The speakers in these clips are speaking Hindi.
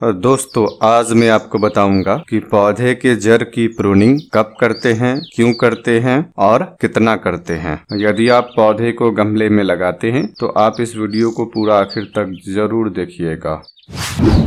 और दोस्तों आज मैं आपको बताऊंगा कि पौधे के जड़ की प्रूनिंग कब करते हैं, क्यों करते हैं और कितना करते हैं। यदि आप पौधे को गमले में लगाते हैं तो आप इस वीडियो को पूरा आखिर तक जरूर देखिएगा।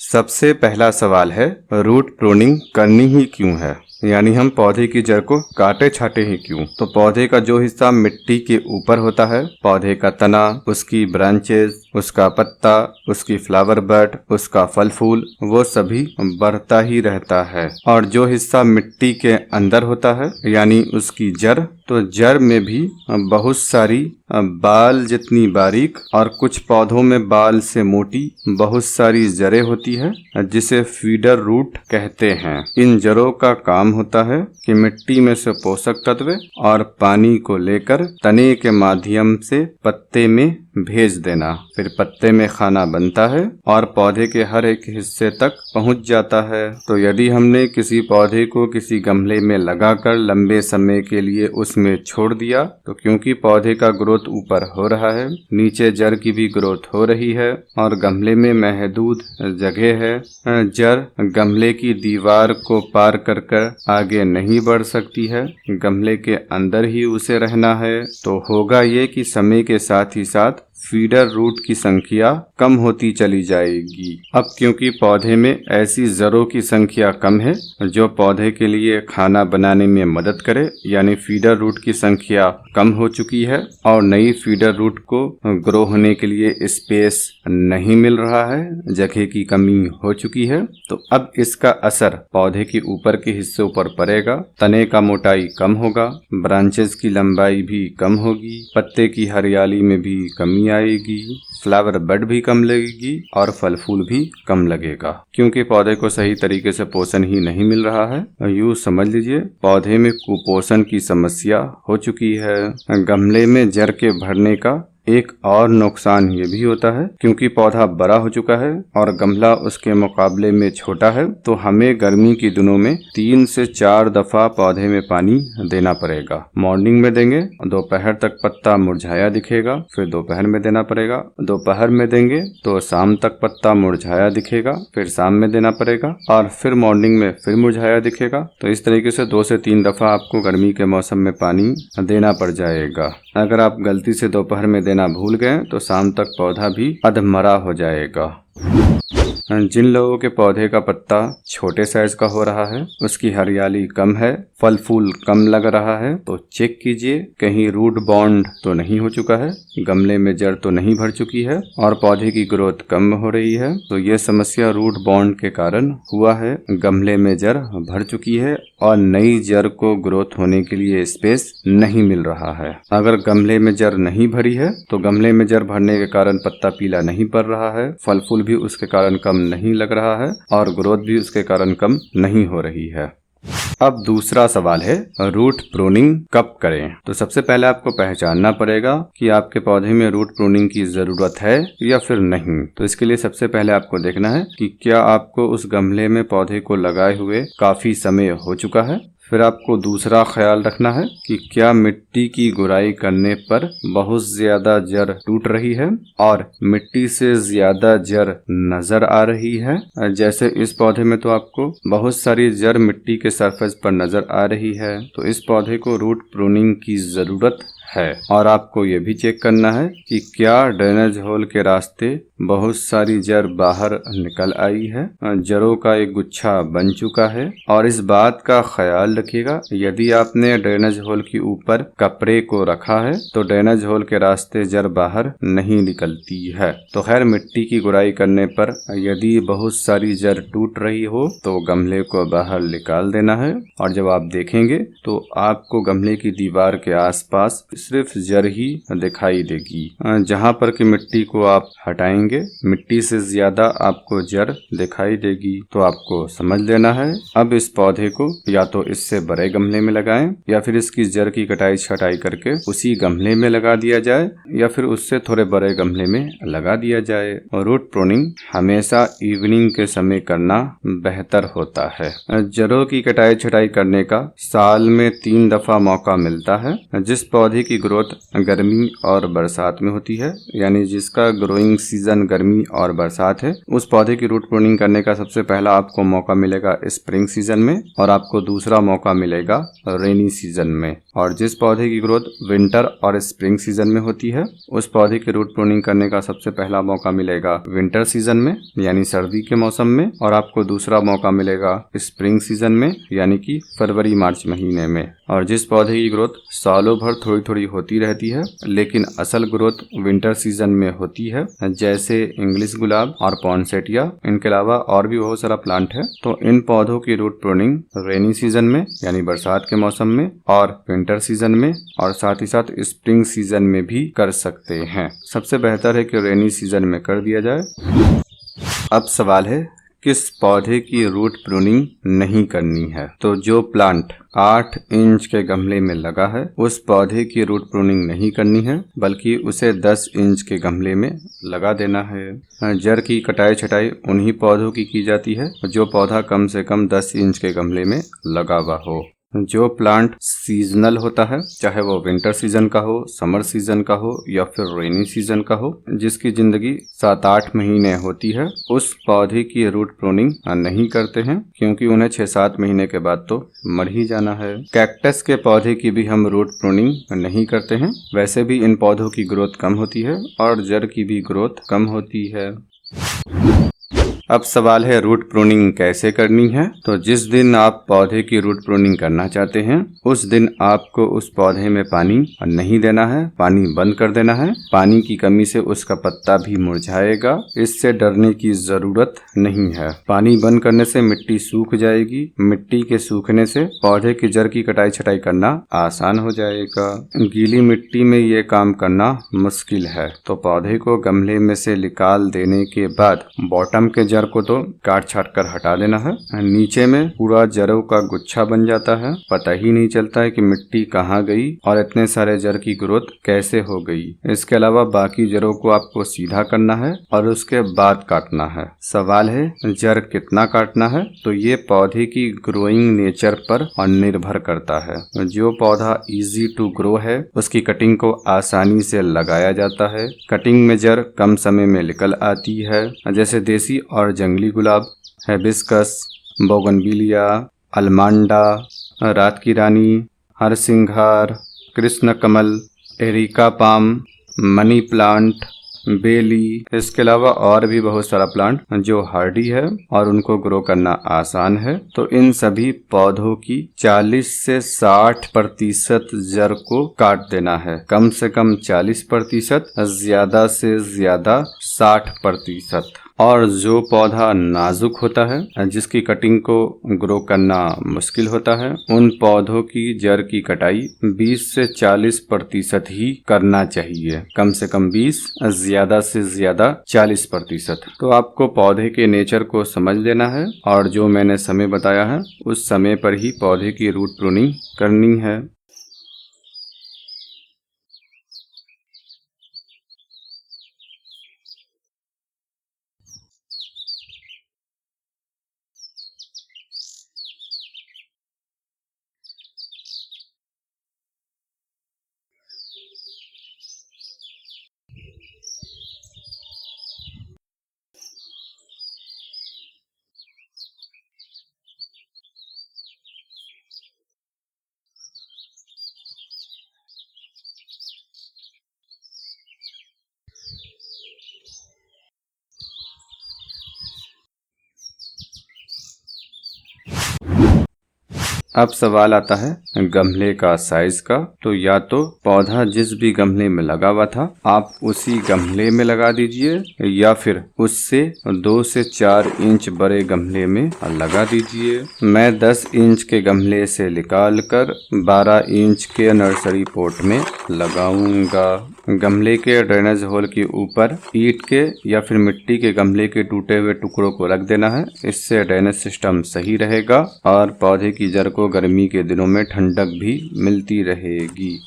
सबसे पहला सवाल है, रूट प्रूनिंग करनी ही क्यों है, यानी हम पौधे की जड़ को काटे छाटे ही क्यों। तो पौधे का जो हिस्सा मिट्टी के ऊपर होता है, पौधे का तना, उसकी ब्रांचेस, उसका पत्ता, उसकी फ्लावर बड, उसका फल फूल, वो सभी बढ़ता ही रहता है। और जो हिस्सा मिट्टी के अंदर होता है यानी उसकी जड़, तो जड़ में भी बहुत सारी बाल जितनी बारीक और कुछ पौधों में बाल से मोटी बहुत सारी जड़ें होती है जिसे फीडर रूट कहते हैं। इन जड़ों का काम होता है कि मिट्टी में से पोषक तत्व और पानी को लेकर तने के माध्यम से पत्ते में भेज देना। फिर पत्ते में खाना बनता है और पौधे के हर एक हिस्से तक पहुंच जाता है। तो यदि हमने किसी पौधे को किसी गमले में लगाकर लंबे समय के लिए उसमें छोड़ दिया, तो क्योंकि पौधे का ग्रोथ ऊपर हो रहा है, नीचे जड़ की भी ग्रोथ हो रही है और गमले में महदूद जगह है, जड़ गमले की दीवार को पार कर आगे नहीं बढ़ सकती है, गमले के अंदर ही उसे रहना है, तो होगा ये कि समय के साथ ही साथ फीडर रूट की संख्या कम होती चली जाएगी। अब क्योंकि पौधे में ऐसी जड़ों की संख्या कम है जो पौधे के लिए खाना बनाने में मदद करे, यानी फीडर रूट की संख्या कम हो चुकी है और नई फीडर रूट को ग्रो होने के लिए स्पेस नहीं मिल रहा है, जगह की कमी हो चुकी है, तो अब इसका असर पौधे के ऊपर के हिस्से पर पड़ेगा। तने का मोटाई कम होगा, ब्रांचेस की लंबाई भी कम होगी, पत्ते की हरियाली में भी कमी आएगी, फ्लावर बड भी कम लगेगी और फल फूल भी कम लगेगा, क्योंकि पौधे को सही तरीके से पोषण ही नहीं मिल रहा है। यूँ समझ लीजिए पौधे में कुपोषण की समस्या हो चुकी है। गमले में जड़ के भरने का एक और नुकसान ये भी होता है, क्योंकि पौधा बड़ा हो चुका है और गमला उसके मुकाबले में छोटा है, तो हमें गर्मी के दिनों में 3 से 4 दफा पौधे में पानी देना पड़ेगा। मॉर्निंग में देंगे, दोपहर तक पत्ता मुरझाया दिखेगा, फिर दोपहर में देना पड़ेगा, दोपहर में देंगे तो शाम तक पत्ता मुरझाया दिखेगा, फिर शाम में देना पड़ेगा और फिर मॉर्निंग में फिर मुरझाया दिखेगा। तो इस तरीके से 2 से 3 दफा आपको गर्मी के मौसम में पानी देना पड़ जाएगा। अगर आप गलती से दोपहर में देना भूल गए तो शाम तक पौधा भी अधमरा हो जाएगा। जिन लोगों के पौधे का पत्ता छोटे साइज का हो रहा है, उसकी हरियाली कम है, फल फूल कम लग रहा है, तो चेक कीजिए कहीं रूट बॉन्ड तो नहीं हो चुका है, गमले में जड़ तो नहीं भर चुकी है और पौधे की ग्रोथ कम हो रही है। तो ये समस्या रूट बॉन्ड के कारण हुआ है। गमले में जड़ भर चुकी है और नई जड़ को ग्रोथ होने के लिए स्पेस नहीं मिल रहा है। अगर गमले में जड़ नहीं भरी है तो गमले में जड़ भरने के कारण पत्ता पीला नहीं पड़ रहा है, फल फूल भी उसके कारण कम नहीं लग रहा है और ग्रोथ भी उसके कारण कम नहीं हो रही है। अब दूसरा सवाल है, रूट प्रूनिंग कब करें। तो सबसे पहले आपको पहचानना पड़ेगा कि आपके पौधे में रूट प्रूनिंग की जरूरत है या फिर नहीं। तो इसके लिए सबसे पहले आपको देखना है कि क्या आपको उस गमले में पौधे को लगाए हुए काफी समय हो चुका है। फिर आपको दूसरा ख्याल रखना है कि क्या मिट्टी की गुड़ाई करने पर बहुत ज्यादा जड़ टूट रही है और मिट्टी से ज्यादा जड़ नजर आ रही है। जैसे इस पौधे में तो आपको बहुत सारी जड़ मिट्टी के सरफेस पर नजर आ रही है, तो इस पौधे को रूट प्रूनिंग की जरूरत है। और आपको ये भी चेक करना है कि क्या ड्रेनेज होल के रास्ते बहुत सारी जड़ बाहर निकल आई है, जड़ों का एक गुच्छा बन चुका है। और इस बात का ख्याल रखिएगा, यदि आपने ड्रेनेज होल के ऊपर कपड़े को रखा है तो ड्रेनेज होल के रास्ते जड़ बाहर नहीं निकलती है। तो खैर मिट्टी की गुड़ाई करने पर यदि बहुत सारी जड़ टूट रही हो तो गमले को बाहर निकाल देना है और जब आप देखेंगे तो आपको गमले की दीवार के आसपास सिर्फ जड़ ही दिखाई देगी। जहाँ पर कि मिट्टी को आप हटाएंगे, मिट्टी से ज्यादा आपको जड़ दिखाई देगी। तो आपको समझ लेना है, अब इस पौधे को या तो इससे बड़े गमले में लगाएं या फिर इसकी जड़ की कटाई छटाई करके उसी गमले में लगा दिया जाए या फिर उससे थोड़े बड़े गमले में लगा दिया जाए। और रूट प्रूनिंग हमेशा इवनिंग के समय करना बेहतर होता है। जड़ों की कटाई छटाई करने का साल में 3 दफा मौका मिलता है। जिस पौधे की ग्रोथ गर्मी और बरसात में होती है, यानी जिसका ग्रोइंग सीजन गर्मी और बरसात है, उस पौधे की रूट प्रूनिंग करने का सबसे पहला आपको मौका मिलेगा स्प्रिंग सीजन में और आपको दूसरा मौका मिलेगा रेनी सीजन में। और जिस पौधे की ग्रोथ विंटर और स्प्रिंग सीजन में होती है, उस पौधे की रूट प्रूनिंग करने का सबसे पहला मौका मिलेगा विंटर सीजन में, यानी सर्दी के मौसम में, और आपको दूसरा मौका मिलेगा स्प्रिंग सीजन में, यानी कि फरवरी मार्च महीने में। और जिस पौधे की ग्रोथ सालों भर थोड़ी थोड़ी होती रहती है, लेकिन असल ग्रोथ विंटर सीजन में होती है, जैसे इंग्लिश गुलाब और पॉन्सेटिया, इनके अलावा और भी बहुत सारा प्लांट है, तो इन पौधों की रूट प्रूनिंग रेनी सीजन में यानी बरसात के मौसम में और विंटर सीजन में और साथ ही साथ स्प्रिंग सीजन में भी कर सकते हैं। सबसे बेहतर है कि रेनी सीजन में कर दिया जाए। अब सवाल है किस पौधे की रूट प्रूनिंग नहीं करनी है। तो जो प्लांट 8 इंच के गमले में लगा है, उस पौधे की रूट प्रूनिंग नहीं करनी है, बल्कि उसे 10 इंच के गमले में लगा देना है। जड़ की कटाई छटाई उन्हीं पौधों की जाती है जो पौधा कम से कम 10 इंच के गमले में लगा हुआ हो। जो प्लांट सीजनल होता है, चाहे वो विंटर सीजन का हो, समर सीजन का हो या फिर रेनी सीजन का हो, जिसकी जिंदगी 7-8 महीने होती है, उस पौधे की रूट प्रूनिंग नहीं करते हैं, क्योंकि उन्हें 6-7 महीने के बाद तो मर ही जाना है। कैक्टस के पौधे की भी हम रूट प्रूनिंग नहीं करते हैं। वैसे भी इन पौधों की ग्रोथ कम होती है और जड़ की भी ग्रोथ कम होती है। अब सवाल है रूट प्रूनिंग कैसे करनी है। तो जिस दिन आप पौधे की रूट प्रूनिंग करना चाहते हैं, उस दिन आपको उस पौधे में पानी नहीं देना है, पानी बंद कर देना है। पानी की कमी से उसका पत्ता भी मुरझाएगा, इससे डरने की जरूरत नहीं है। पानी बंद करने से मिट्टी सूख जाएगी, मिट्टी के सूखने से पौधे की जड़ की कटाई छटाई करना आसान हो जाएगा। गीली मिट्टी में ये काम करना मुश्किल है, तो पौधे को गमले में से निकाल देने के बाद बॉटम के जड़ को तो काट छाट कर हटा देना है। नीचे में पूरा जड़ों का गुच्छा बन जाता है, पता ही नहीं चलता है कि मिट्टी कहाँ गई और इतने सारे जड़ की ग्रोथ कैसे हो गई। इसके अलावा बाकी जड़ों को आपको सीधा करना है और उसके बाद काटना है। सवाल है जड़ कितना काटना है। तो ये पौधे की ग्रोइंग नेचर पर निर्भर करता है। जो पौधा इजी टू ग्रो है, उसकी कटिंग को आसानी से लगाया जाता है। कटिंग में जड़ कम समय में निकल आती है, जैसे देसी और जंगली गुलाब, हिबिस्कस, बोगनविलिया, अलमांडा, रात की रानी, हरसिंघार, कृष्ण कमल, एरिका पाम, मनी प्लांट, बेली। इसके अलावा और भी बहुत सारा प्लांट जो हार्डी है और उनको ग्रो करना आसान है। तो इन सभी पौधों की 40 से 60% जड़ को काट देना है। कम से कम 40%, ज्यादा से ज्यादा 60%। और जो पौधा नाजुक होता है, जिसकी कटिंग को ग्रो करना मुश्किल होता है, उन पौधों की जड़ की कटाई 20 से 40% ही करना चाहिए। कम से कम 20, ज्यादा से ज्यादा 40%। तो आपको पौधे के नेचर को समझ लेना है और जो मैंने समय बताया है, उस समय पर ही पौधे की रूट प्रूनिंग करनी है। अब सवाल आता है गमले का साइज का। तो या तो पौधा जिस भी गमले में लगा हुआ था, आप उसी गमले में लगा दीजिए, या फिर उससे 2 से 4 इंच बड़े गमले में लगा दीजिए। मैं 10 इंच के गमले से निकाल कर 12 इंच के नर्सरी पॉट में लगाऊंगा। गमले के ड्रेनेज होल के ऊपर ईंट के या फिर मिट्टी के गमले के टूटे हुए टुकड़ों को रख देना है। इससे ड्रेनेज सिस्टम सही रहेगा और पौधे की जड़ को गर्मी के दिनों में ठंडक भी मिलती रहेगी।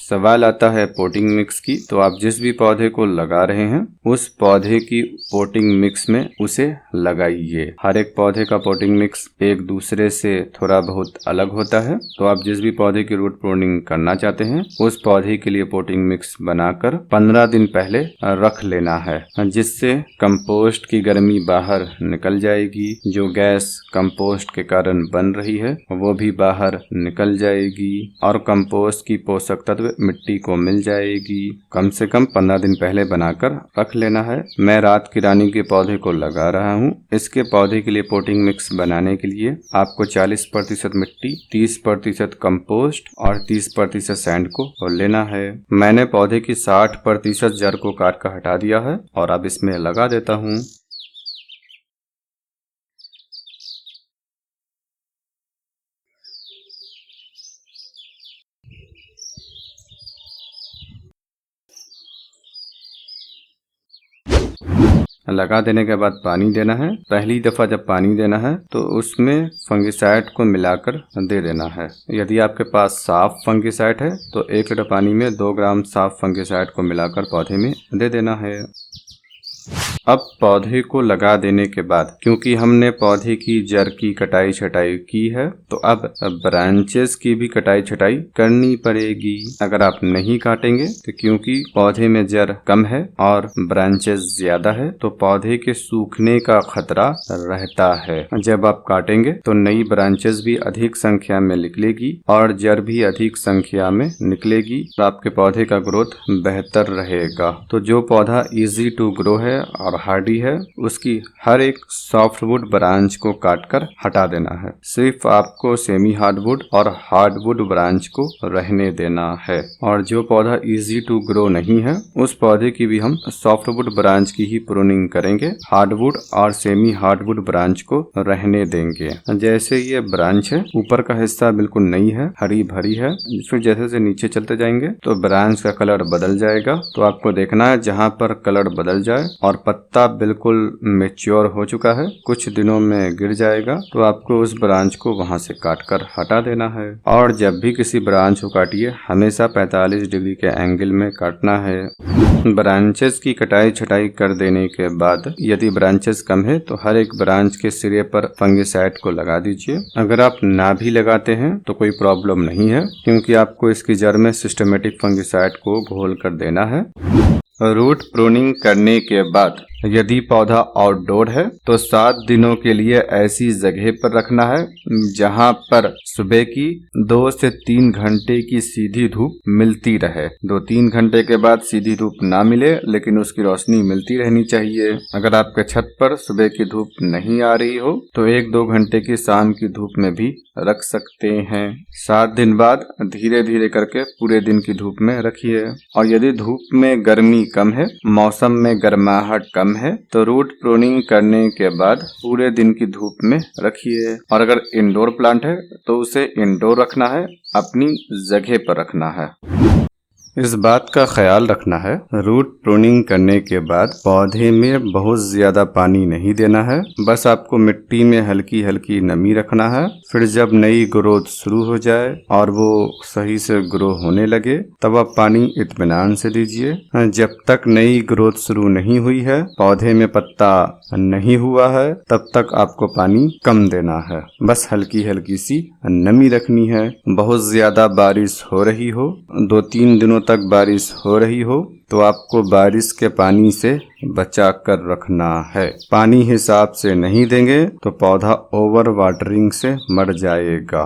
सवाल आता है पोटिंग मिक्स की, तो आप जिस भी पौधे को लगा रहे हैं उस पौधे की पोटिंग मिक्स में उसे लगाइए। हर एक पौधे का पोटिंग मिक्स एक दूसरे से थोड़ा बहुत अलग होता है, तो आप जिस भी पौधे की रूट प्रूनिंग करना चाहते हैं उस पौधे के लिए पोटिंग मिक्स बनाकर 15 दिन पहले रख लेना है, जिससे कंपोस्ट की गर्मी बाहर निकल जाएगी। जो गैस कंपोस्ट के कारण बन रही है वो भी बाहर निकल जाएगी और कंपोस्ट की पोषक तत्व मिट्टी को मिल जाएगी। कम से कम 15 दिन पहले बनाकर रख लेना है। मैं रात की रानी के पौधे को लगा रहा हूँ। इसके पौधे के लिए पोटिंग मिक्स बनाने के लिए आपको 40% मिट्टी, 30% कंपोस्ट और 30% सैंड को लेना है। मैंने पौधे की 60% जड़ को काट कर हटा दिया है और अब इसमें लगा देता हूँ। लगा देने के बाद पानी देना है। पहली दफा जब पानी देना है तो उसमें फंगिसाइड को मिलाकर दे देना है। यदि आपके पास साफ फंगिसाइड है तो 1 लीटर पानी में 2 ग्राम साफ फंगिसाइड को मिलाकर पौधे में दे देना है। अब पौधे को लगा देने के बाद, क्योंकि हमने पौधे की जड़ की कटाई छटाई की है, तो अब ब्रांचेस की भी कटाई छटाई करनी पड़ेगी। अगर आप नहीं काटेंगे तो क्योंकि पौधे में जड़ कम है और ब्रांचेस ज्यादा है तो पौधे के सूखने का खतरा रहता है। जब आप काटेंगे तो नई ब्रांचेस भी अधिक संख्या में निकलेगी और जड़ भी अधिक संख्या में निकलेगी तो आपके पौधे का ग्रोथ बेहतर रहेगा। तो जो पौधा इजी टू ग्रो है और हार्डी है उसकी हर एक सॉफ्टवुड ब्रांच को काटकर हटा देना है। सिर्फ आपको सेमी हार्डवुड और हार्डवुड ब्रांच को रहने देना है। और जो पौधा इजी टू ग्रो नहीं है उस पौधे की भी हम सॉफ्टवुड ब्रांच की ही प्रूनिंग करेंगे। हार्डवुड और सेमी हार्डवुड ब्रांच को रहने देंगे। जैसे ये ब्रांच है, ऊपर का हिस्सा बिल्कुल नई है, हरी भरी है, फिर जैसे से नीचे चलते जाएंगे तो ब्रांच का कलर बदल जाएगा। तो आपको देखना है जहाँ पर कलर बदल जाए और पत्ता बिल्कुल मैच्योर हो चुका है, कुछ दिनों में गिर जाएगा, तो आपको उस ब्रांच को वहां से काटकर हटा देना है। और जब भी किसी ब्रांच को काटिए हमेशा 45 डिग्री के एंगल में काटना है। ब्रांचेस की कटाई छटाई कर देने के बाद यदि ब्रांचेस कम है तो हर एक ब्रांच के सिरे पर फंगिसाइड को लगा दीजिए। अगर आप ना भी लगाते हैं तो कोई प्रॉब्लम नहीं है, क्योंकि आपको इसकी जड़ में सिस्टमेटिक फंगिसाइड को घोल कर देना है। रूट प्रूनिंग करने के बाद यदि पौधा आउटडोर है तो 7 दिनों के लिए ऐसी जगह पर रखना है जहां पर सुबह की 2 से 3 घंटे की सीधी धूप मिलती रहे। 2-3 घंटे के बाद सीधी धूप ना मिले लेकिन उसकी रोशनी मिलती रहनी चाहिए। अगर आपके छत पर सुबह की धूप नहीं आ रही हो तो 1-2 घंटे की शाम की धूप में भी रख सकते हैं। 7 दिन बाद धीरे धीरे करके पूरे दिन की धूप में रखिए। और यदि धूप में गर्मी कम है, मौसम में गर्माहट कम है, तो रूट प्रूनिंग करने के बाद पूरे दिन की धूप में रखिए। और अगर इंडोर प्लांट है तो उसे इंडोर रखना है, अपनी जगह पर रखना है। इस बात का ख्याल रखना है, रूट प्रूनिंग करने के बाद पौधे में बहुत ज्यादा पानी नहीं देना है, बस आपको मिट्टी में हल्की हल्की नमी रखना है। फिर जब नई ग्रोथ शुरू हो जाए और वो सही से ग्रो होने लगे तब आप पानी इत्मीनान से दीजिए। जब तक नई ग्रोथ शुरू नहीं हुई है, पौधे में पत्ता नहीं हुआ है, तब तक आपको पानी कम देना है, बस हल्की हल्की सी नमी रखनी है। बहुत ज्यादा बारिश हो रही हो, 2-3 दिनों तक बारिश हो रही हो तो आपको बारिश के पानी से बचा कर रखना है। पानी हिसाब से नहीं देंगे तो पौधा ओवर वाटरिंग से मर जाएगा।